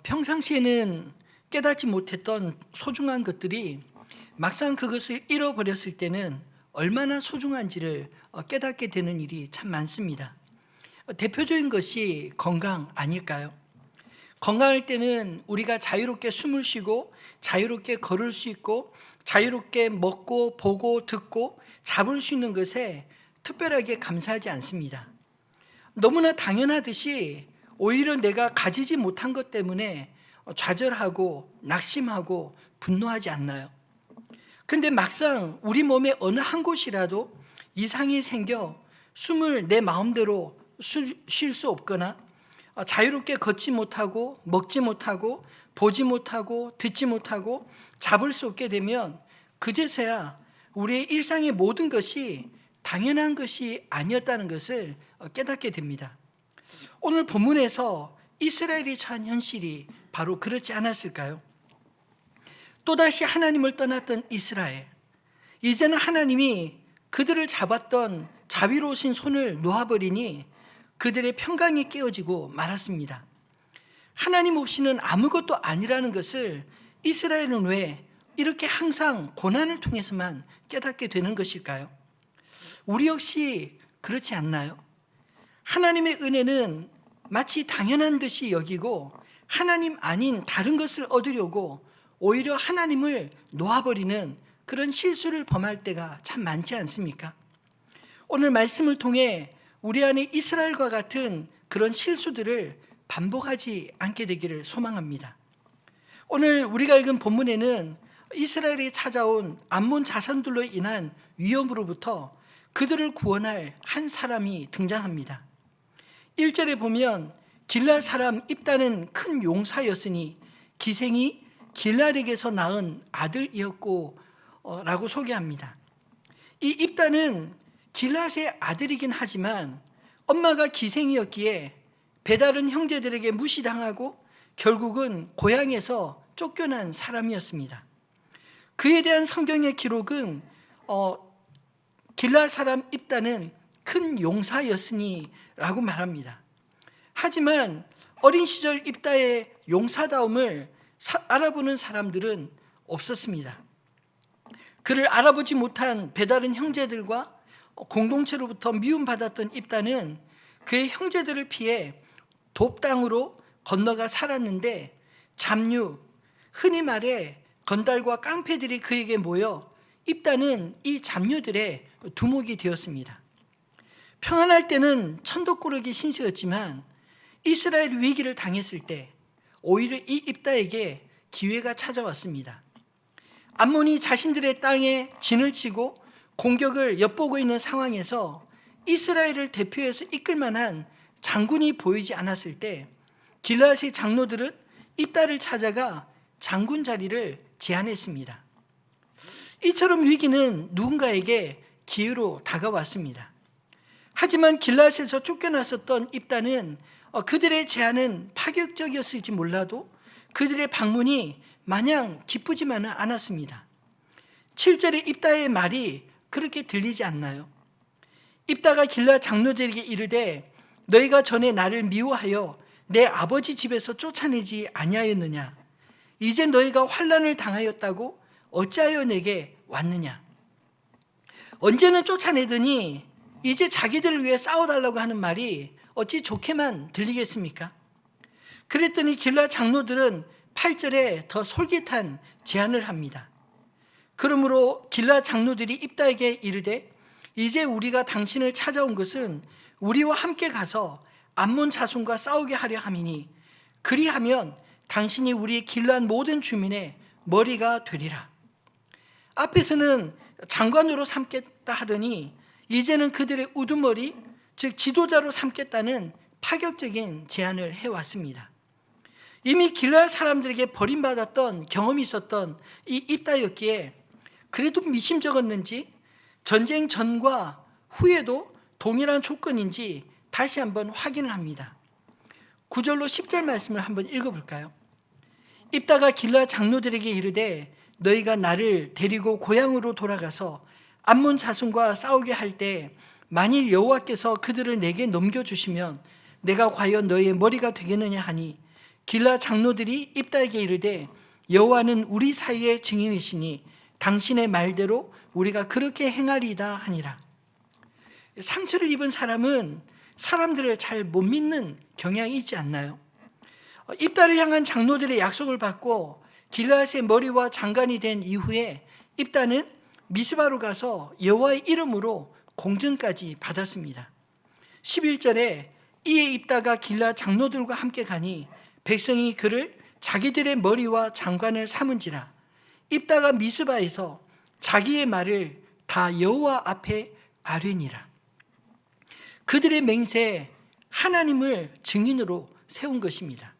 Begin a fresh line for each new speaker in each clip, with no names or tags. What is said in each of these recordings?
평상시에는 깨닫지 못했던 소중한 것들이 막상 그것을 잃어버렸을 때는 얼마나 소중한지를 깨닫게 되는 일이 참 많습니다. 대표적인 것이 건강 아닐까요? 건강할 때는 우리가 자유롭게 숨을 쉬고 자유롭게 걸을 수 있고 자유롭게 먹고 보고 듣고 잡을 수 있는 것에 특별하게 감사하지 않습니다. 너무나 당연하듯이 오히려 내가 가지지 못한 것 때문에 좌절하고 낙심하고 분노하지 않나요? 근데 막상 우리 몸의 어느 한 곳이라도 이상이 생겨 숨을 내 마음대로 쉴 수 없거나 자유롭게 걷지 못하고 먹지 못하고 보지 못하고 듣지 못하고 잡을 수 없게 되면 그제서야 우리의 일상의 모든 것이 당연한 것이 아니었다는 것을 깨닫게 됩니다. 오늘 본문에서 이스라엘이 처한 현실이 바로 그렇지 않았을까요? 또다시 하나님을 떠났던 이스라엘, 이제는 하나님이 그들을 잡았던 자비로우신 손을 놓아버리니 그들의 평강이 깨어지고 말았습니다. 하나님 없이는 아무것도 아니라는 것을 이스라엘은 왜 이렇게 항상 고난을 통해서만 깨닫게 되는 것일까요? 우리 역시 그렇지 않나요? 하나님의 은혜는 마치 당연한 듯이 여기고 하나님 아닌 다른 것을 얻으려고 오히려 하나님을 놓아버리는 그런 실수를 범할 때가 참 많지 않습니까? 오늘 말씀을 통해 우리 안에 이스라엘과 같은 그런 실수들을 반복하지 않게 되기를 소망합니다. 오늘 우리가 읽은 본문에는 이스라엘이 찾아온 암몬 자손들로 인한 위험으로부터 그들을 구원할 한 사람이 등장합니다. 1절에 보면 길랄 사람 입다는 큰 용사였으니 기생이 길랄에게서 낳은 아들이었고 라고 소개합니다. 이 입다는 길랄의 아들이긴 하지만 엄마가 기생이었기에 배다른 형제들에게 무시당하고 결국은 고향에서 쫓겨난 사람이었습니다. 그에 대한 성경의 기록은 길랄 사람 입다는 큰 용사였으니 라고 말합니다. 하지만 어린 시절 입다의 용사다움을 알아보는 사람들은 없었습니다. 그를 알아보지 못한 배다른 형제들과 공동체로부터 미움받았던 입다는 그의 형제들을 피해 돕당으로 건너가 살았는데 잡류, 흔히 말해 건달과 깡패들이 그에게 모여 입다는 이 잡류들의 두목이 되었습니다. 평안할 때는 천덕꾸러기 신세였지만 이스라엘 위기를 당했을 때 오히려 이 입다에게 기회가 찾아왔습니다. 암몬이 자신들의 땅에 진을 치고 공격을 엿보고 있는 상황에서 이스라엘을 대표해서 이끌 만한 장군이 보이지 않았을 때 길앗의 장로들은 입다를 찾아가 장군 자리를 제안했습니다. 이처럼 위기는 누군가에게 기회로 다가왔습니다. 하지만 길앗에서 쫓겨났었던 입다는 그들의 제안은 파격적이었을지 몰라도 그들의 방문이 마냥 기쁘지만은 않았습니다. 7절에 입다의 말이 그렇게 들리지 않나요? 입다가 길앗 장로들에게 이르되 너희가 전에 나를 미워하여 내 아버지 집에서 쫓아내지 아니하였느냐? 이제 너희가 환난을 당하였다고 어찌하여 내게 왔느냐? 언제는 쫓아내더니 이제 자기들을 위해 싸워달라고 하는 말이 어찌 좋게만 들리겠습니까? 그랬더니 길앗 장로들은 8절에 더 솔깃한 제안을 합니다. 그러므로 길앗 장로들이 입다에게 이르되 이제 우리가 당신을 찾아온 것은 우리와 함께 가서 암몬 자손과 싸우게 하려 함이니 그리하면 당신이 우리 길앗 모든 주민의 머리가 되리라. 앞에서는 장관으로 삼겠다 하더니 이제는 그들의 우두머리, 즉 지도자로 삼겠다는 파격적인 제안을 해왔습니다. 이미 길앗 사람들에게 버림받았던 경험이 있었던 이 입다였기에 그래도 미심쩍었는지 전쟁 전과 후에도 동일한 조건인지 다시 한번 확인을 합니다. 9절로 10절 말씀을 한번 읽어볼까요? 입다가 길앗 장로들에게 이르되 너희가 나를 데리고 고향으로 돌아가서 암몬 자손과 싸우게 할 때 만일 여호와께서 그들을 내게 넘겨주시면 내가 과연 너희의 머리가 되겠느냐 하니 길라 장로들이 입다에게 이르되 여호와는 우리 사이의 증인이시니 당신의 말대로 우리가 그렇게 행하리이다 하니라. 상처를 입은 사람은 사람들을 잘 못 믿는 경향이 있지 않나요? 입다를 향한 장로들의 약속을 받고 길르앗의 머리와 장관이 된 이후에 입다는 미스바로 가서 여호와의 이름으로 공증까지 받았습니다. 11절에 이에 입다가 길르앗 장로들과 함께 가니 백성이 그를 자기들의 머리와 장관을 삼은지라. 입다가 미스바에서 자기의 말을 다 여호와 앞에 아뢰니라. 그들의 맹세에 하나님을 증인으로 세운 것입니다.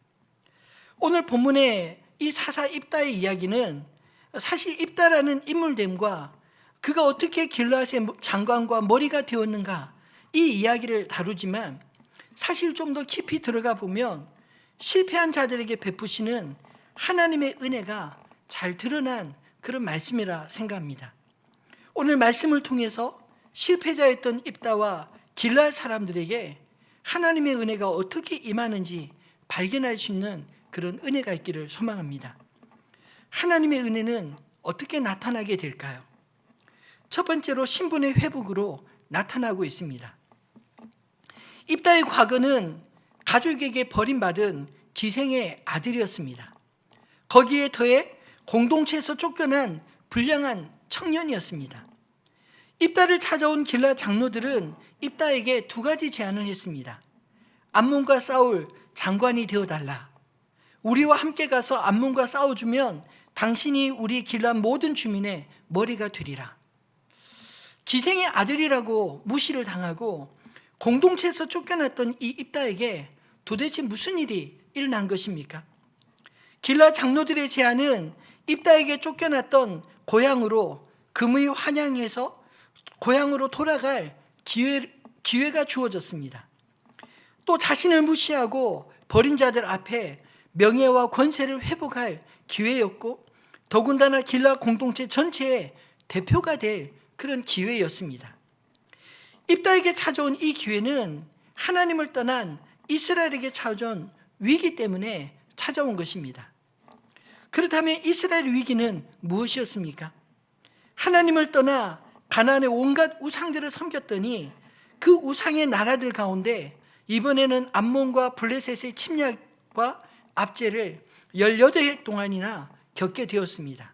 오늘 본문의 이 사사 입다의 이야기는 사실 입다라는 인물됨과 그가 어떻게 길르앗의 장관과 머리가 되었는가 이 이야기를 다루지만 사실 좀 더 깊이 들어가 보면 실패한 자들에게 베푸시는 하나님의 은혜가 잘 드러난 그런 말씀이라 생각합니다. 오늘 말씀을 통해서 실패자였던 입다와 길르앗 사람들에게 하나님의 은혜가 어떻게 임하는지 발견할 수 있는 그런 은혜가 있기를 소망합니다. 하나님의 은혜는 어떻게 나타나게 될까요? 첫 번째로 신분의 회복으로 나타나고 있습니다. 입다의 과거는 가족에게 버림받은 기생의 아들이었습니다. 거기에 더해 공동체에서 쫓겨난 불량한 청년이었습니다. 입다를 찾아온 길르앗 장로들은 입다에게 두 가지 제안을 했습니다. 암몬과 싸울 장관이 되어달라. 우리와 함께 가서 암몬과 싸워주면 당신이 우리 길르앗 모든 주민의 머리가 되리라. 기생의 아들이라고 무시를 당하고 공동체에서 쫓겨났던 이 입다에게 도대체 무슨 일이 일어난 것입니까? 길르앗 장로들의 제안은 입다에게 쫓겨났던 고향으로 금의 환양해서 고향으로 돌아갈 기회가 주어졌습니다. 또 자신을 무시하고 버린 자들 앞에 명예와 권세를 회복할 기회였고 더군다나 길르앗 공동체 전체의 대표가 될 그런 기회였습니다. 입다에게 찾아온 이 기회는 하나님을 떠난 이스라엘에게 찾아온 위기 때문에 찾아온 것입니다. 그렇다면 이스라엘의 위기는 무엇이었습니까? 하나님을 떠나 가나안의 온갖 우상들을 섬겼더니 그 우상의 나라들 가운데 이번에는 암몬과 블레셋의 침략과 압제를 18해 동안이나 겪게 되었습니다.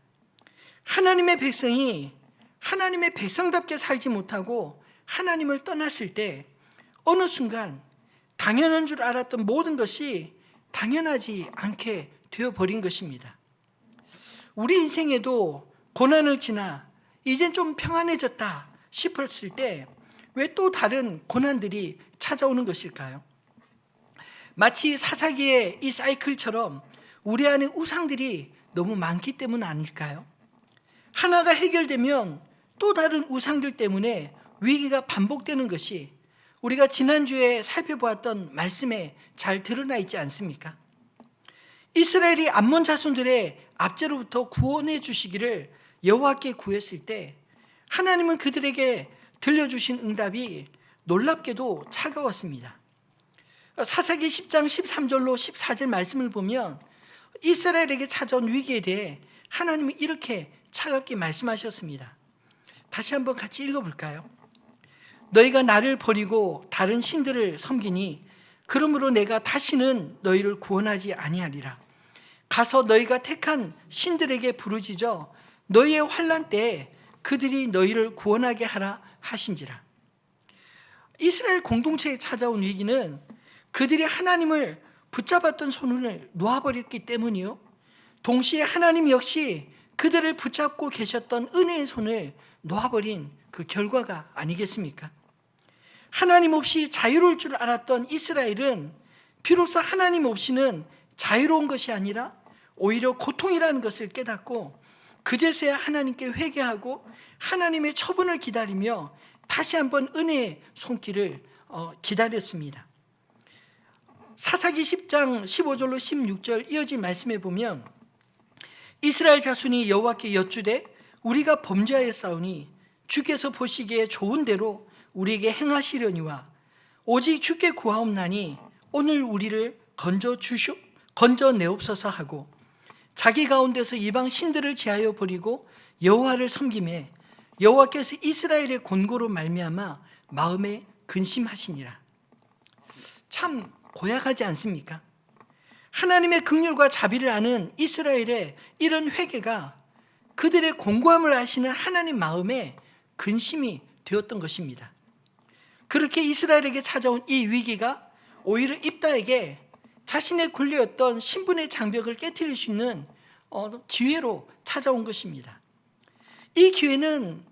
하나님의 백성이 하나님의 백성답게 살지 못하고 하나님을 떠났을 때 어느 순간 당연한 줄 알았던 모든 것이 당연하지 않게 되어버린 것입니다. 우리 인생에도 고난을 지나 이젠 좀 평안해졌다 싶었을 때 왜 또 다른 고난들이 찾아오는 것일까요? 마치 사사기의 이 사이클처럼 우리 안에 우상들이 너무 많기 때문 아닐까요? 하나가 해결되면 또 다른 우상들 때문에 위기가 반복되는 것이 우리가 지난주에 살펴보았던 말씀에 잘 드러나 있지 않습니까? 이스라엘이 암몬 자손들의 압제로부터 구원해 주시기를 여호와께 구했을 때 하나님은 그들에게 들려주신 응답이 놀랍게도 차가웠습니다. 사사기 10장 13절로 14절 말씀을 보면 이스라엘에게 찾아온 위기에 대해 하나님이 이렇게 차갑게 말씀하셨습니다. 다시 한번 같이 읽어볼까요? 너희가 나를 버리고 다른 신들을 섬기니 그러므로 내가 다시는 너희를 구원하지 아니하리라. 가서 너희가 택한 신들에게 부르짖어 너희의 환난 때에 그들이 너희를 구원하게 하라 하신지라. 이스라엘 공동체에 찾아온 위기는 그들이 하나님을 붙잡았던 손을 놓아버렸기 때문이요, 동시에 하나님 역시 그들을 붙잡고 계셨던 은혜의 손을 놓아버린 그 결과가 아니겠습니까? 하나님 없이 자유로울 줄 알았던 이스라엘은 비로소 하나님 없이는 자유로운 것이 아니라 오히려 고통이라는 것을 깨닫고 그제서야 하나님께 회개하고 하나님의 처분을 기다리며 다시 한번 은혜의 손길을 기다렸습니다. 사사기 10장 15절로 16절 이어진 말씀에 보면 이스라엘 자손이 여호와께 여쭈되 우리가 범죄하였사오니 주께서 보시기에 좋은 대로 우리에게 행하시려니와 오직 주께 구하옵나니 오늘 우리를 건져내옵소서 하고 자기 가운데서 이방 신들을 제하여 버리고 여호와를 섬기매 여호와께서 이스라엘의 곤고로 말미암아 마음에 근심하시니라. 참 고약하지 않습니까? 하나님의 긍휼과 자비를 아는 이스라엘의 이런 회개가 그들의 곤고함을 아시는 하나님 마음에 근심이 되었던 것입니다. 그렇게 이스라엘에게 찾아온 이 위기가 오히려 입다에게 자신의 굴레였던 신분의 장벽을 깨트릴 수 있는 기회로 찾아온 것입니다. 이 기회는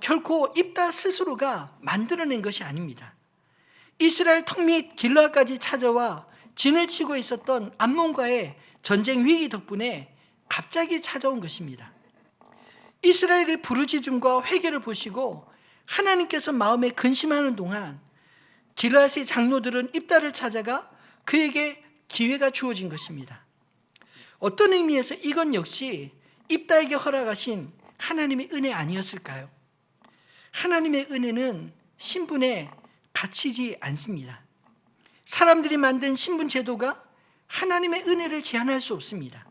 결코 입다 스스로가 만들어낸 것이 아닙니다. 이스라엘 턱 및 길라까지 찾아와 진을 치고 있었던 암몬과의 전쟁 위기 덕분에 갑자기 찾아온 것입니다. 이스라엘의 부르짖음과 회개를 보시고 하나님께서 마음에 근심하는 동안 길라앗의 장로들은 입다를 찾아가 그에게 기회가 주어진 것입니다. 어떤 의미에서 이건 역시 입다에게 허락하신 하나님의 은혜 아니었을까요? 하나님의 은혜는 신분에 갇히지 않습니다. 사람들이 만든 신분 제도가 하나님의 은혜를 제한할 수 없습니다.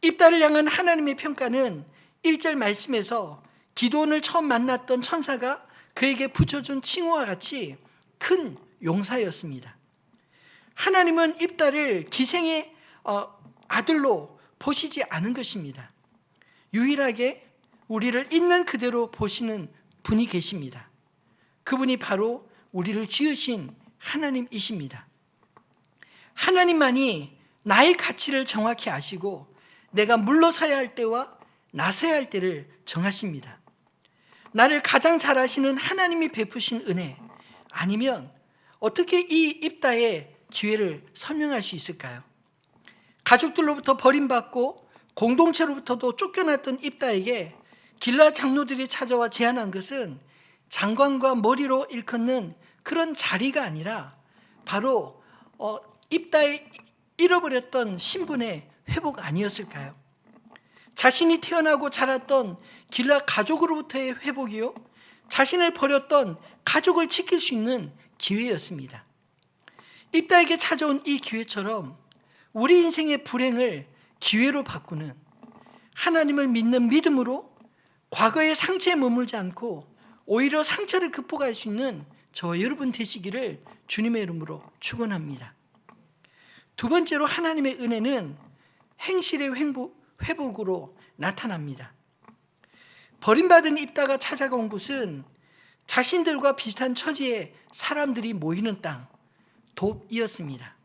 입다를 향한 하나님의 평가는 1절 말씀에서 기드온을 처음 만났던 천사가 그에게 붙여준 칭호와 같이 큰 용사였습니다. 하나님은 입다를 기생의 아들로 보시지 않은 것입니다. 유일하게 우리를 있는 그대로 보시는 분이 계십니다. 그분이 바로 우리를 지으신 하나님이십니다. 하나님만이 나의 가치를 정확히 아시고 내가 물러서야 할 때와 나서야 할 때를 정하십니다. 나를 가장 잘 아시는 하나님이 베푸신 은혜, 아니면 어떻게 이 입다의 기회를 설명할 수 있을까요? 가족들로부터 버림받고 공동체로부터도 쫓겨났던 입다에게 길라 장로들이 찾아와 제안한 것은 장관과 머리로 일컫는 그런 자리가 아니라 바로 입다의 잃어버렸던 신분의 회복 아니었을까요? 자신이 태어나고 자랐던 길라 가족으로부터의 회복이요, 자신을 버렸던 가족을 지킬 수 있는 기회였습니다. 입다에게 찾아온 이 기회처럼 우리 인생의 불행을 기회로 바꾸는, 하나님을 믿는 믿음으로 과거의 상처에 머물지 않고 오히려 상처를 극복할 수 있는 저와 여러분 되시기를 주님의 이름으로 축원합니다. 두 번째로 하나님의 은혜는 행실의 회복으로 나타납니다. 버림받은 입다가 찾아간 곳은 자신들과 비슷한 처지의 사람들이 모이는 땅, 돕이었습니다.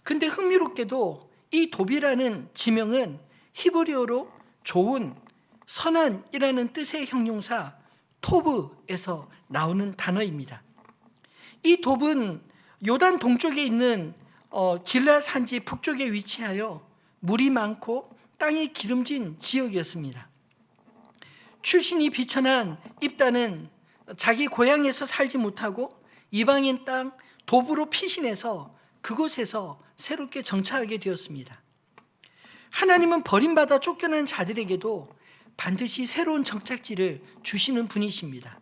근데 흥미롭게도 이 돕이라는 지명은 히브리어로 좋은, 선한이라는 뜻의 형용사 토브에서 나오는 단어입니다. 이 돕은 요단 동쪽에 있는 길앗 산지 북쪽에 위치하여 물이 많고 땅이 기름진 지역이었습니다. 출신이 비천한 입다는 자기 고향에서 살지 못하고 이방인 땅 돕으로 피신해서 그곳에서 새롭게 정착하게 되었습니다. 하나님은 버림받아 쫓겨난 자들에게도 반드시 새로운 정착지를 주시는 분이십니다.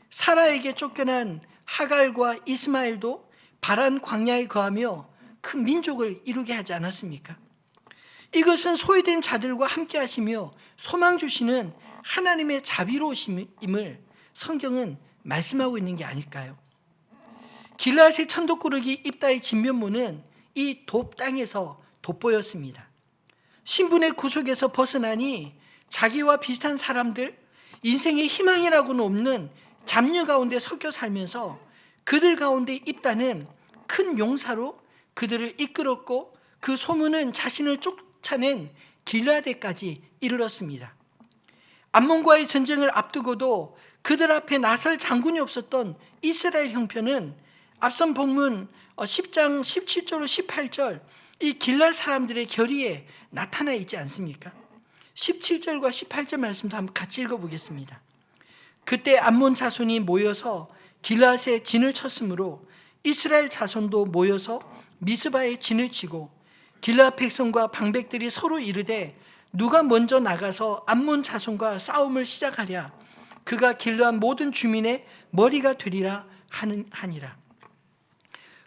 사라에게 쫓겨난 하갈과 이스마엘도 바란 광야에 거하며 큰 민족을 이루게 하지 않았습니까? 이것은 소외된 자들과 함께 하시며 소망 주시는 하나님의 자비로우심을 성경은 말씀하고 있는 게 아닐까요? 길라앗의 천덕꾸러기 입다의 진면모는 이 돕 땅에서 돋보였습니다. 신분의 구속에서 벗어나니 자기와 비슷한 사람들, 인생의 희망이라고는 없는 잡녀 가운데 섞여 살면서 그들 가운데 입다는 큰 용사로 그들을 이끌었고 그 소문은 자신을 쫓아낸 길라앗까지 이르렀습니다. 암몬과의 전쟁을 앞두고도 그들 앞에 나설 장군이 없었던 이스라엘 형편은 앞선 본문 10장 17절로 18절 이 길라앗 사람들의 결의에 나타나 있지 않습니까? 17절과 18절 말씀도 한번 같이 읽어보겠습니다. 그때 암몬 자손이 모여서 길라앗에 진을 쳤으므로 이스라엘 자손도 모여서 미스바에 진을 치고 길라앗 백성과 방백들이 서로 이르되 누가 먼저 나가서 암몬 자손과 싸움을 시작하랴 그가 길라앗 모든 주민의 머리가 되리라 하니라.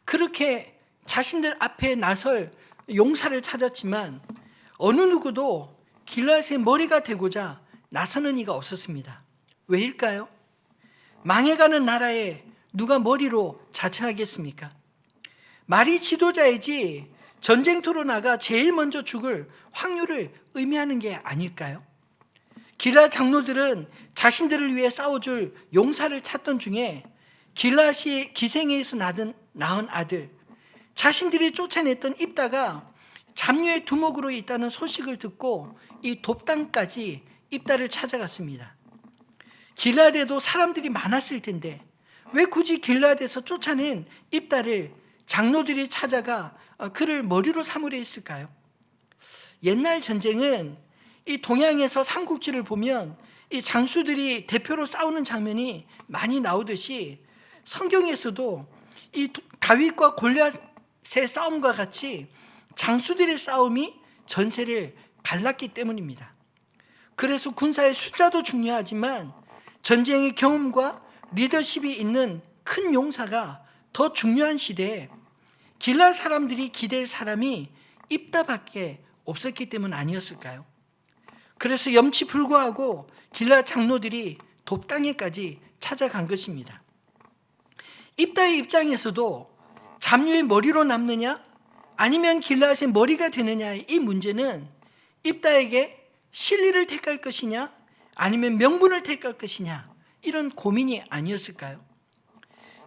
그렇게 자신들 앞에 나설 용사를 찾았지만 어느 누구도 길앗의 머리가 되고자 나서는 이가 없었습니다. 왜일까요? 망해가는 나라에 누가 머리로 자처하겠습니까? 말이 지도자이지 전쟁터로 나가 제일 먼저 죽을 확률을 의미하는 게 아닐까요? 길앗 장로들은 자신들을 위해 싸워줄 용사를 찾던 중에 길앗이 기생에서 낳은 아들, 자신들이 쫓아냈던 입다가 잡류의 두목으로 있다는 소식을 듣고 이 돕당까지 입다를 찾아갔습니다. 길앗에도 사람들이 많았을 텐데 왜 굳이 길앗에서 쫓아낸 입다를 장로들이 찾아가 그를 머리로 삼으려 했을까요? 옛날 전쟁은 이 동양에서 삼국지를 보면 이 장수들이 대표로 싸우는 장면이 많이 나오듯이 성경에서도 이 다윗과 골리앗의 싸움과 같이 장수들의 싸움이 전세를 갈랐기 때문입니다. 그래서 군사의 숫자도 중요하지만 전쟁의 경험과 리더십이 있는 큰 용사가 더 중요한 시대에 길앗 사람들이 기댈 사람이 입다밖에 없었기 때문 아니었을까요? 그래서 염치불구하고 길앗 장로들이 돕당에까지 찾아간 것입니다. 입다의 입장에서도 잡류의 머리로 남느냐 아니면 길앗의 머리가 되느냐의 이 문제는 입다에게 실리를 택할 것이냐 아니면 명분을 택할 것이냐 이런 고민이 아니었을까요?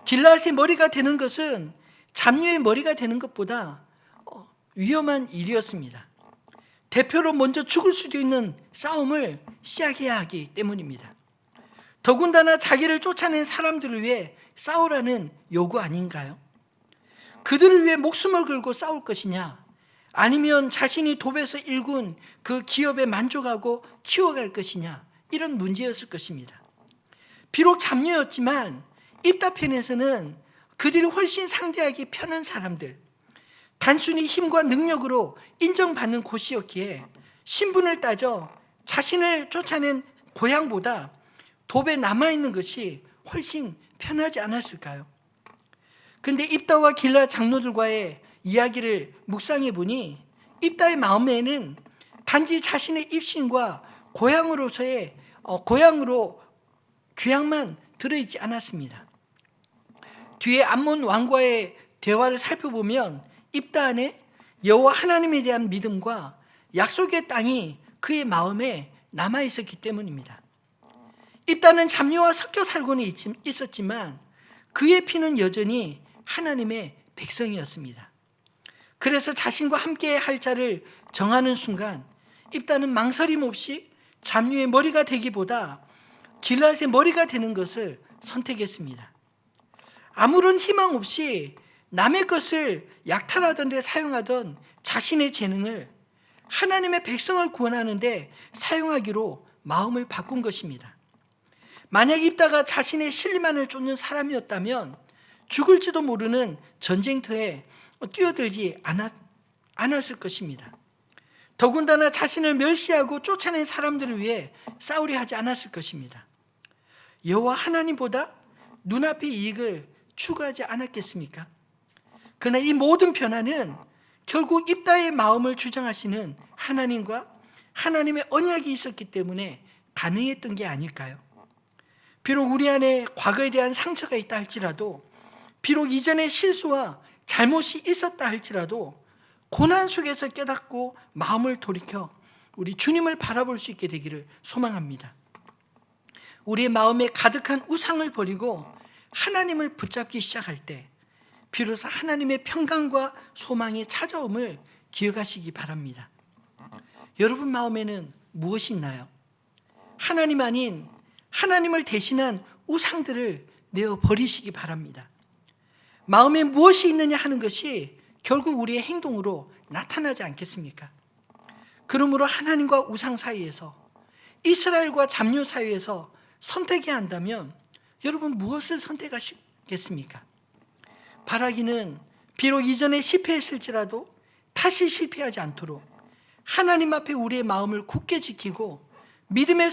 길앗의 머리가 되는 것은 잡류의 머리가 되는 것보다 위험한 일이었습니다. 대표로 먼저 죽을 수도 있는 싸움을 시작해야 하기 때문입니다. 더군다나 자기를 쫓아낸 사람들을 위해 싸우라는 요구 아닌가요? 그들을 위해 목숨을 걸고 싸울 것이냐 아니면 자신이 돕에서 일군 그 기업에 만족하고 키워갈 것이냐 이런 문제였을 것입니다. 비록 잡류였지만 입다 편에서는 그들이 훨씬 상대하기 편한 사람들, 단순히 힘과 능력으로 인정받는 곳이었기에 신분을 따져 자신을 쫓아낸 고향보다 돕에 남아있는 것이 훨씬 편하지 않았을까요? 근데 입다와 길앗 장로들과의 이야기를 묵상해 보니 입다의 마음에는 단지 자신의 입신과 고향으로 귀향만 들어있지 않았습니다. 뒤에 암몬 왕과의 대화를 살펴보면 입다 안에 여호와 하나님에 대한 믿음과 약속의 땅이 그의 마음에 남아 있었기 때문입니다. 입다는 잡류와 섞여 살고는 있었지만 그의 피는 여전히 하나님의 백성이었습니다. 그래서 자신과 함께 할 자를 정하는 순간 입다는 망설임 없이 잡류의 머리가 되기보다 길앗의 머리가 되는 것을 선택했습니다. 아무런 희망 없이 남의 것을 약탈하던 데 사용하던 자신의 재능을 하나님의 백성을 구원하는 데 사용하기로 마음을 바꾼 것입니다. 만약 입다가 자신의 실리만을 쫓는 사람이었다면 죽을지도 모르는 전쟁터에 뛰어들지 않았을 것입니다. 더군다나 자신을 멸시하고 쫓아낸 사람들을 위해 싸우려 하지 않았을 것입니다. 여호와 하나님보다 눈앞의 이익을 추구하지 않았겠습니까? 그러나 이 모든 변화는 결국 입다의 마음을 주장하시는 하나님과 하나님의 언약이 있었기 때문에 가능했던 게 아닐까요? 비록 우리 안에 과거에 대한 상처가 있다 할지라도, 비록 이전에 실수와 잘못이 있었다 할지라도 고난 속에서 깨닫고 마음을 돌이켜 우리 주님을 바라볼 수 있게 되기를 소망합니다. 우리의 마음에 가득한 우상을 버리고 하나님을 붙잡기 시작할 때 비로소 하나님의 평강과 소망의 찾아옴을 기억하시기 바랍니다. 여러분 마음에는 무엇이 있나요? 하나님 아닌 하나님을 대신한 우상들을 내어 버리시기 바랍니다. 마음에 무엇이 있느냐 하는 것이 결국 우리의 행동으로 나타나지 않겠습니까? 그러므로 하나님과 우상 사이에서, 이스라엘과 잡류 사이에서 선택해야 한다면 여러분 무엇을 선택하시겠습니까? 바라기는 비록 이전에 실패했을지라도 다시 실패하지 않도록 하나님 앞에 우리의 마음을 굳게 지키고 믿음의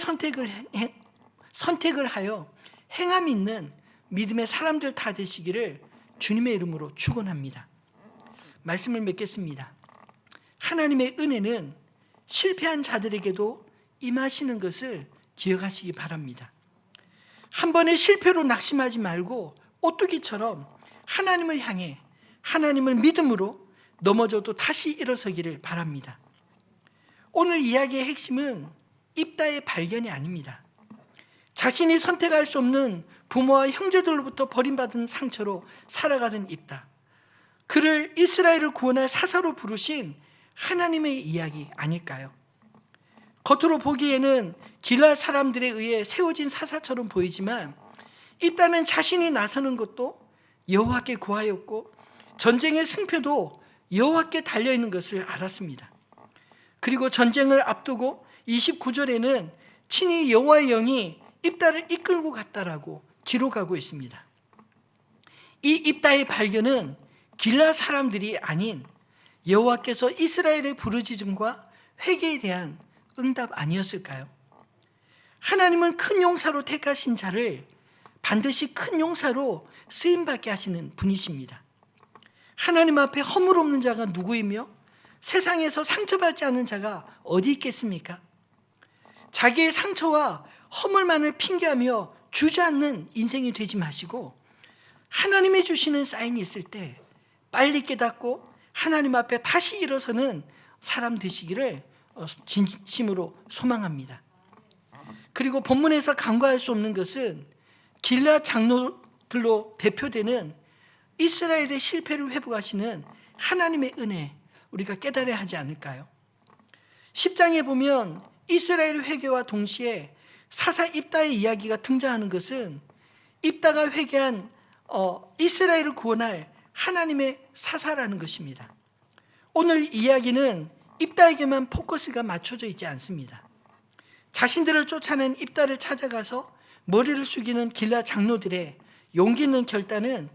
선택을 하여 행함 있는 믿음의 사람들 다 되시기를 주님의 이름으로 축원합니다. 말씀을 맺겠습니다. 하나님의 은혜는 실패한 자들에게도 임하시는 것을 기억하시기 바랍니다. 한 번의 실패로 낙심하지 말고 오뚜기처럼 하나님을 향해 하나님을 믿음으로 넘어져도 다시 일어서기를 바랍니다. 오늘 이야기의 핵심은 입다의 발견이 아닙니다. 자신이 선택할 수 없는 부모와 형제들로부터 버림받은 상처로 살아가는 입다. 그를 이스라엘을 구원할 사사로 부르신 하나님의 이야기 아닐까요? 겉으로 보기에는 길라 사람들에 의해 세워진 사사처럼 보이지만 입다는 자신이 나서는 것도 여호와께 구하였고 전쟁의 승패도 여호와께 달려있는 것을 알았습니다. 그리고 전쟁을 앞두고 29절에는 친히 여호와의 영이 입다를 이끌고 갔다라고 기록하고 있습니다. 이 입다의 발견은 길라 사람들이 아닌 여호와께서 이스라엘의 부르짖음과 회개에 대한 응답 아니었을까요? 하나님은 큰 용사로 택하신 자를 반드시 큰 용사로 쓰임받게 하시는 분이십니다. 하나님 앞에 허물 없는 자가 누구이며 세상에서 상처받지 않은 자가 어디 있겠습니까? 자기의 상처와 허물만을 핑계하며 주저앉는 인생이 되지 마시고 하나님이 주시는 사인이 있을 때 빨리 깨닫고 하나님 앞에 다시 일어서는 사람 되시기를 진심으로 소망합니다. 그리고 본문에서 간과할 수 없는 것은 길라 장로들로 대표되는 이스라엘의 실패를 회복하시는 하나님의 은혜, 우리가 깨달아야 하지 않을까요? 10장에 보면 이스라엘 회개와 동시에 사사 입다의 이야기가 등장하는 것은 입다가 회개한 이스라엘을 구원할 하나님의 사사라는 것입니다. 오늘 이야기는 입다에게만 포커스가 맞춰져 있지 않습니다. 자신들을 쫓아낸 입다를 찾아가서 머리를 숙이는 길라 장로들의 용기 있는 결단은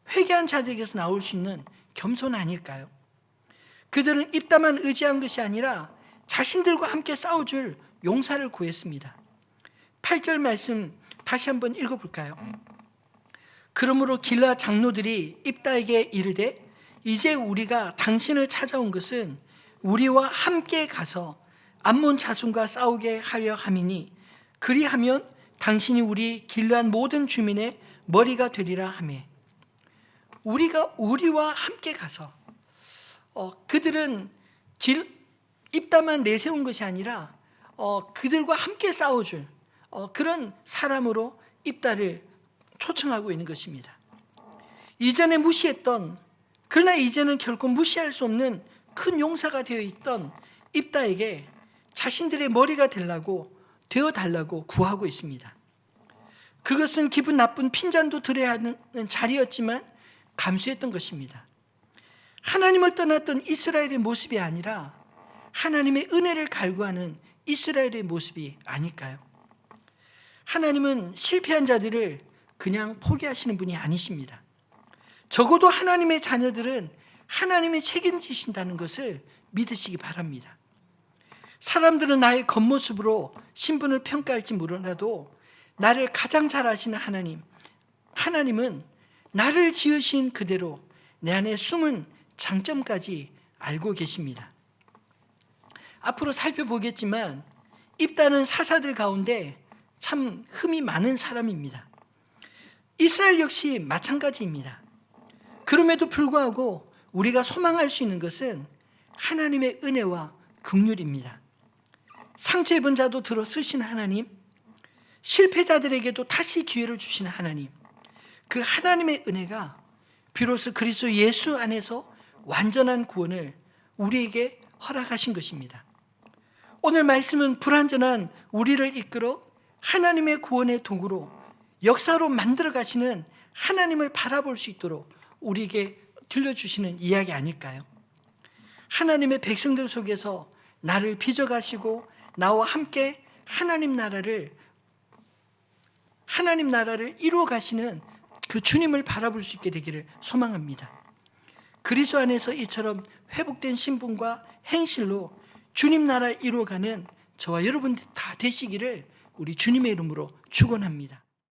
회개한 자들에게서 나올 수 있는 겸손 아닐까요? 그들은 입다만 의지한 것이 아니라 자신들과 함께 싸워줄 용사를 구했습니다. 8절 말씀 다시 한번 읽어볼까요? 그러므로 길라 장로들이 입다에게 이르되 이제 우리가 당신을 찾아온 것은 우리와 함께 가서 암몬 자손과 싸우게 하려 함이니 그리하면 당신이 우리 길르한 모든 주민의 머리가 되리라 하매 우리와 함께 가서 그들은 입다만 내세운 것이 아니라 그들과 함께 싸워줄 그런 사람으로 입다를 초청하고 있는 것입니다. 이전에 무시했던 그러나 이제는 결코 무시할 수 없는 큰 용사가 되어 있던 입다에게 자신들의 머리가 되어달라고 구하고 있습니다. 그것은 기분 나쁜 핀잔도 들어야 하는 자리였지만 감수했던 것입니다. 하나님을 떠났던 이스라엘의 모습이 아니라 하나님의 은혜를 갈구하는 이스라엘의 모습이 아닐까요? 하나님은 실패한 자들을 그냥 포기하시는 분이 아니십니다. 적어도 하나님의 자녀들은 하나님이 책임지신다는 것을 믿으시기 바랍니다. 사람들은 나의 겉모습으로 신분을 평가할지 몰라도 나를 가장 잘 아시는 하나님은 나를 지으신 그대로 내 안에 숨은 장점까지 알고 계십니다. 앞으로 살펴보겠지만 입다는 사사들 가운데 참 흠이 많은 사람입니다. 이스라엘 역시 마찬가지입니다. 그럼에도 불구하고 우리가 소망할 수 있는 것은 하나님의 은혜와 긍휼입니다. 상처 입은 자도 들어 쓰시는 하나님, 실패자들에게도 다시 기회를 주시는 하나님, 그 하나님의 은혜가 비로소 그리스도 예수 안에서 완전한 구원을 우리에게 허락하신 것입니다. 오늘 말씀은 불완전한 우리를 이끌어 하나님의 구원의 도구로 역사로 만들어 가시는 하나님을 바라볼 수 있도록 우리에게 들려주시는 이야기 아닐까요? 하나님의 백성들 속에서 나를 빚어가시고 나와 함께 하나님 나라를 이루어 가시는 그 주님을 바라볼 수 있게 되기를 소망합니다. 그리스도 안에서 이처럼 회복된 신분과 행실로 주님 나라 이루어가는 저와 여러분 다 되시기를 우리 주님의 이름으로 축원합니다.